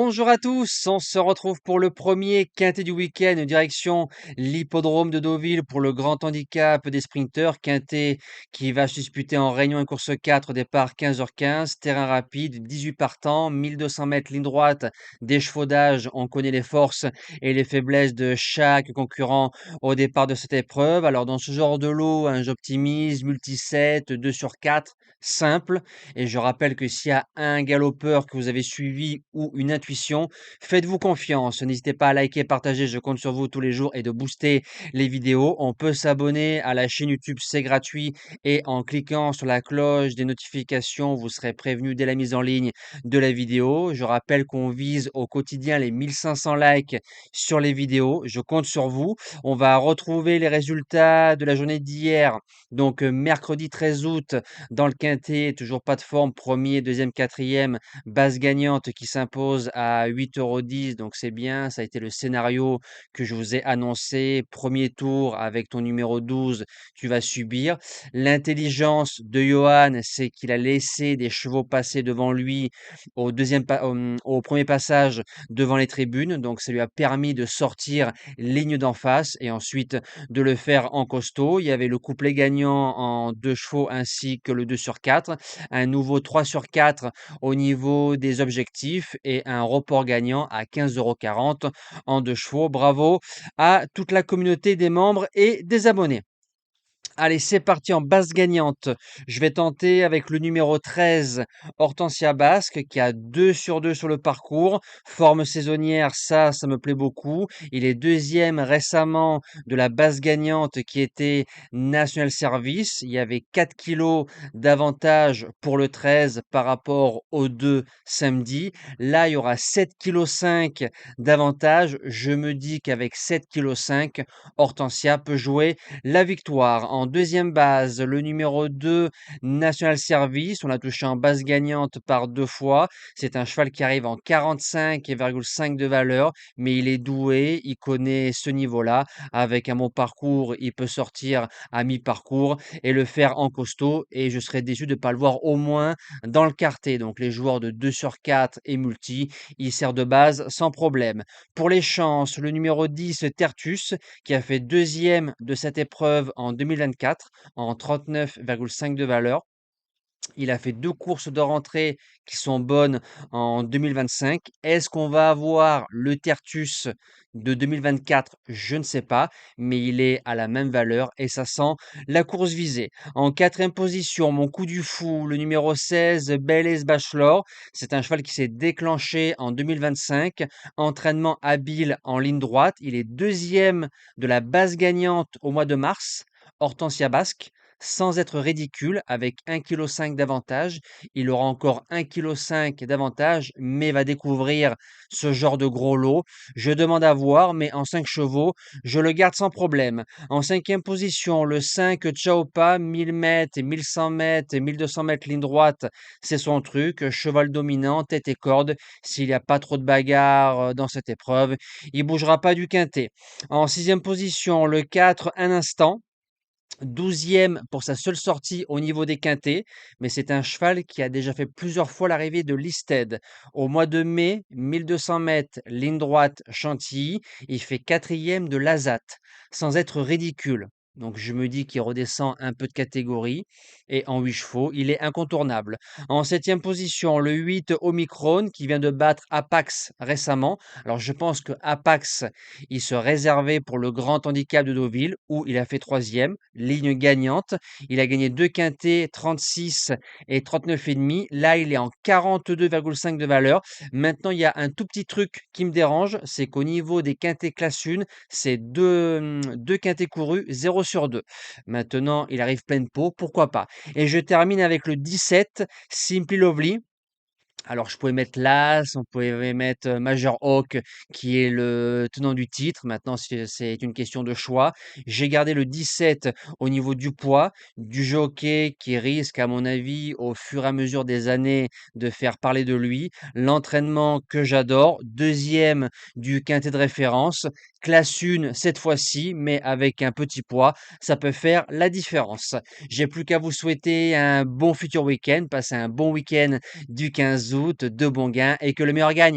Bonjour à tous, on se retrouve pour le premier quintet du week-end, direction l'hippodrome de Deauville pour le grand handicap des sprinteurs. Quintet qui va se disputer en réunion et course 4, départ 15h15, terrain rapide, 18 partants, 1200 mètres ligne droite, d'échevaudage. On connaît les forces et les faiblesses de chaque concurrent au départ de cette épreuve. Alors dans ce genre de lot, j'optimise multi-7, 2 sur 4, simple. Et je rappelle que s'il y a un galopeur que vous avez suivi ou une intuition, faites-vous confiance. N'hésitez pas à liker, partager, je compte sur vous tous les jours et de booster les vidéos. On peut s'abonner à la chaîne YouTube, c'est gratuit. Et en cliquant sur la cloche des notifications, vous serez prévenu dès la mise en ligne de la vidéo. Je rappelle qu'on vise au quotidien les 1500 likes sur les vidéos. Je compte sur vous. On va retrouver les résultats de la journée d'hier, donc mercredi 13 août, dans le quintet, toujours pas de forme, premier, deuxième, quatrième, base gagnante qui s'impose à 8,10 €, donc c'est bien. Ça a été le scénario que je vous ai annoncé. Premier tour avec ton numéro 12, tu vas subir. L'intelligence de Johan, c'est qu'il a laissé des chevaux passer devant lui au premier passage devant les tribunes, donc ça lui a permis de sortir ligne d'en face et ensuite de le faire en costaud. Il y avait le couplet gagnant en 2 chevaux ainsi que le 2 sur 4, un nouveau 3 sur 4 au niveau des objectifs et un report gagnant à 15,40 € en 2 chevaux. Bravo à toute la communauté des membres et des abonnés. Allez, c'est parti en base gagnante. Je vais tenter avec le numéro 13, Hortensia Basque, qui a 2 sur 2 sur le parcours. Forme saisonnière, ça me plaît beaucoup. Il est deuxième récemment de la base gagnante qui était National Service. Il y avait 4 kilos d'avantage pour le 13 par rapport aux 2 samedi. Là, il y aura 7,5 kg d'avantage. Je me dis qu'avec 7,5 kg, Hortensia peut jouer la victoire. En deuxième base, le numéro 2, National Service. On l'a touché en base gagnante par 2 fois. C'est un cheval qui arrive en 45,5 de valeur, mais il est doué, il connaît ce niveau-là. Avec un bon parcours, il peut sortir à mi-parcours et le faire en costaud. Et je serais déçu de ne pas le voir au moins dans le quartet. Donc les joueurs de 2 sur 4 et multi, il sert de base sans problème. Pour les chances, le numéro 10, Tertus, qui a fait deuxième de cette épreuve en 2024 en 39,5 de valeur. Il a fait 2 courses de rentrée qui sont bonnes en 2025. Est-ce qu'on va avoir le Tertus de 2024? Je ne sais pas, mais il est à la même valeur et ça sent la course visée. En quatrième position, mon coup du fou, le numéro 16, Bel Bachelor. C'est un cheval qui s'est déclenché en 2025. Entraînement habile en ligne droite. Il est deuxième de la base gagnante au mois de mars, Hortensia Basque, sans être ridicule, avec 1,5 kg d'avantage. Il aura encore 1,5 kg d'avantage, mais va découvrir ce genre de gros lot. Je demande à voir, mais en 5 chevaux, je le garde sans problème. En cinquième position, le 5 Chaopa, 1000 mètres, 1100 mètres, 1200 mètres ligne droite, c'est son truc. Cheval dominant, tête et corde. S'il n'y a pas trop de bagarre dans cette épreuve, il bougera pas du quintet. En sixième position, le 4 Un Instant. 12e pour sa seule sortie au niveau des quintets, mais c'est un cheval qui a déjà fait plusieurs fois l'arrivée de Listed. Au mois de mai, 1200 mètres, ligne droite, Chantilly, il fait quatrième de l'Azat, sans être ridicule. Donc je me dis qu'il redescend un peu de catégorie et en 8 chevaux, il est incontournable. En septième position, le 8 Omicron qui vient de battre Apax récemment. Alors je pense que Apax, il se réservait pour le grand handicap de Deauville où il a fait troisième, ligne gagnante. Il a gagné 2 quintets, 36 et 39,5. Là, il est en 42,5 de valeur. Maintenant, il y a un tout petit truc qui me dérange, c'est qu'au niveau des quintets classe 1, c'est deux quintets courus, 0 sur 2. Maintenant, il arrive pleine peau, pourquoi pas. Et je termine avec le 17, Simply Lovely. Alors, je pouvais mettre l'As, on pouvait mettre Major Hawk, qui est le tenant du titre. Maintenant, c'est une question de choix. J'ai gardé le 17 au niveau du poids, du jockey qui risque, à mon avis, au fur et à mesure des années, de faire parler de lui. L'entraînement que j'adore, deuxième du quintet de référence, classe 1 cette fois-ci, mais avec un petit poids, ça peut faire la différence. J'ai plus qu'à vous souhaiter un bon futur week-end, passez un bon week-end du 15 août, de bons gains et que le meilleur gagne.